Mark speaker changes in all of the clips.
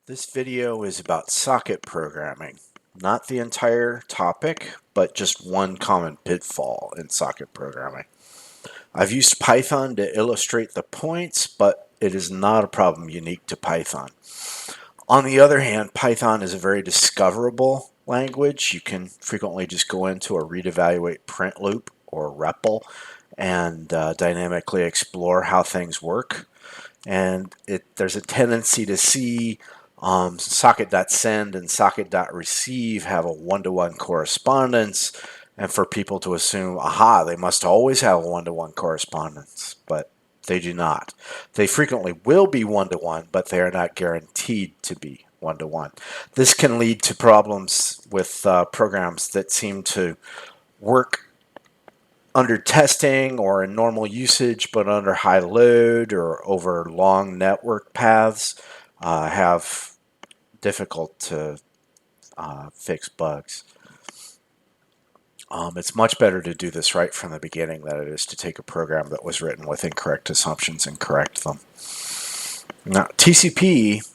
Speaker 1: This video is about socket programming, not the entire topic, but just one common pitfall in socket programming. I've used Python to illustrate the points, but it is not a problem unique to Python. On the other hand, Python is a very discoverable language. You can frequently just go into a read, evaluate, print loop or REPL and dynamically explore how things work. And there's a tendency to see socket.send and socket.receive have a one-to-one correspondence, and for people to assume, aha, they must always have a one-to-one correspondence, but they do not. They frequently will be one-to-one, but they are not guaranteed to be one-to-one. This can lead to problems with programs that seem to work under testing or in normal usage, but under high load or over long network paths, have difficult to fix bugs. It's much better to do this right from the beginning than it is to take a program that was written with incorrect assumptions and correct them. Now, TCP,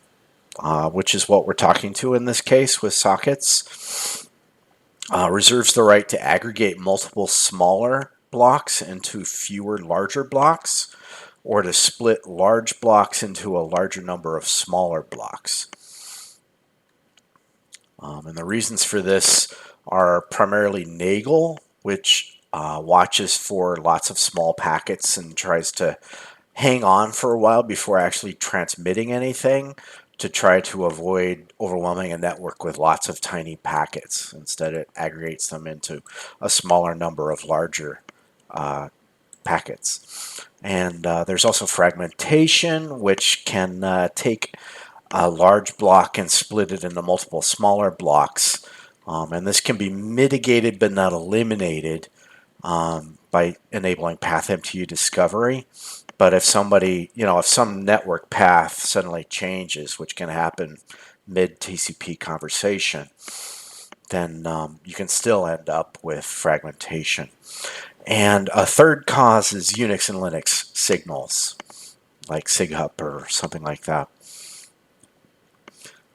Speaker 1: which is what we're talking to in this case with sockets, reserves the right to aggregate multiple smaller blocks into fewer larger blocks, or to split large blocks into a larger number of smaller blocks. And the reasons for this are primarily Nagle, which watches for lots of small packets and tries to hang on for a while before actually transmitting anything, to try to avoid overwhelming a network with lots of tiny packets. Instead, it aggregates them into a smaller number of larger packets. And there's also fragmentation, which can take a large block and split it into multiple smaller blocks. And this can be mitigated but not eliminated by enabling path MTU discovery. But if somebody, if some network path suddenly changes, which can happen mid-TCP conversation, then you can still end up with fragmentation. And a third cause is Unix and Linux signals, like SIGHUP or something like that.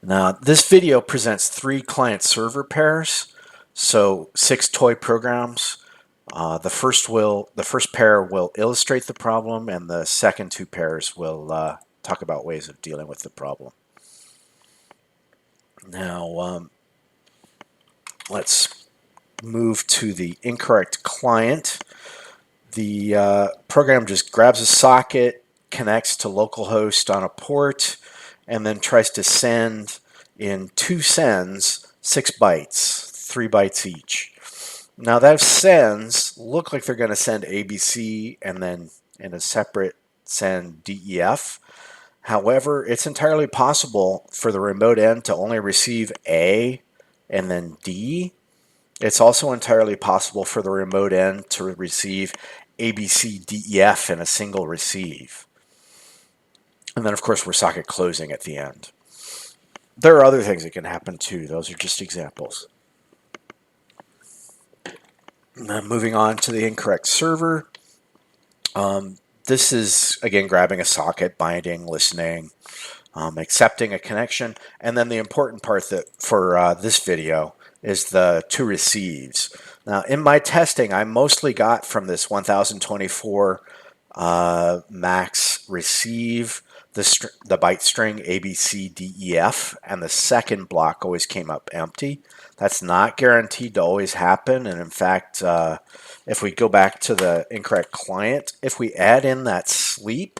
Speaker 1: Now, this video presents 3 client-server pairs, so 6 toy programs. The first pair will illustrate the problem, and the second 2 pairs will talk about ways of dealing with the problem. Now, let's move to the incorrect client. The program just grabs a socket, connects to localhost on a port, and then tries to send in 2 sends 6 bytes, 3 bytes each. Now those sends look like they're going to send ABC and then in a separate send DEF. However, it's entirely possible for the remote end to only receive A and then D. It's also entirely possible for the remote end to receive ABC, DEF in a single receive. And then, of course, we're socket closing at the end. There are other things that can happen too. Those are just examples. Now, moving on to the incorrect server. This is, again, grabbing a socket, binding, listening, accepting a connection. And then the important part for this video is the 2 receives. Now, in my testing, I mostly got from this 1024 max receive the byte string ABCDEF, and the second block always came up empty. That's not guaranteed to always happen, and in fact, if we go back to the incorrect client, if we add in that sleep,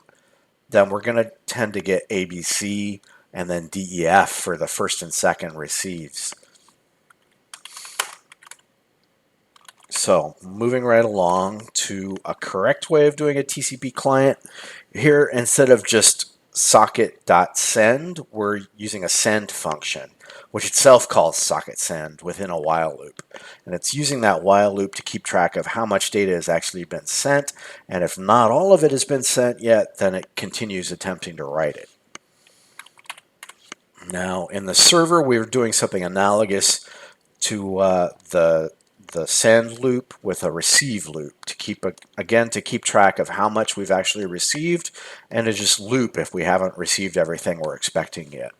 Speaker 1: then we're going to tend to get ABC and then DEF for the first and second receives. So, moving right along to a correct way of doing a TCP client. Here, instead of just socket.send, we're using a send function, which itself calls socket send within a while loop. And it's using that while loop to keep track of how much data has actually been sent, and if not all of it has been sent yet, then it continues attempting to write it. Now, in the server, we're doing something analogous to the send loop with a receive loop to keep track of how much we've actually received, and to just loop if we haven't received everything we're expecting yet.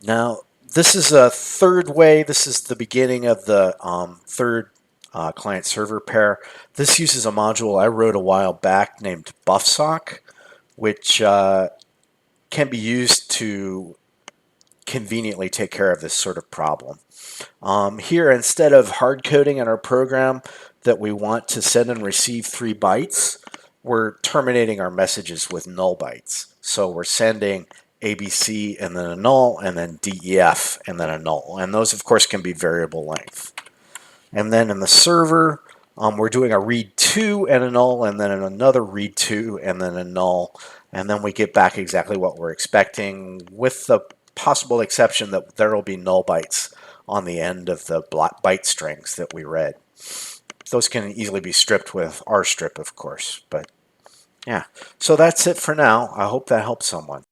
Speaker 1: Now, this is a third way. This is the beginning of the third client-server pair. This uses a module I wrote a while back named buffsock, which can be used to conveniently take care of this sort of problem. Here, instead of hard coding in our program that we want to send and receive 3 bytes, we're terminating our messages with null bytes. So we're sending ABC and then a null, and then DEF and then a null. And those, of course, can be variable length. And then in the server, we're doing a read to and a null, and then another read to and then a null. And then we get back exactly what we're expecting, with the possible exception that there will be null bytes on the end of the byte strings that we read. Those can easily be stripped with rstrip, of course. But yeah, so that's it for now. I hope that helps someone.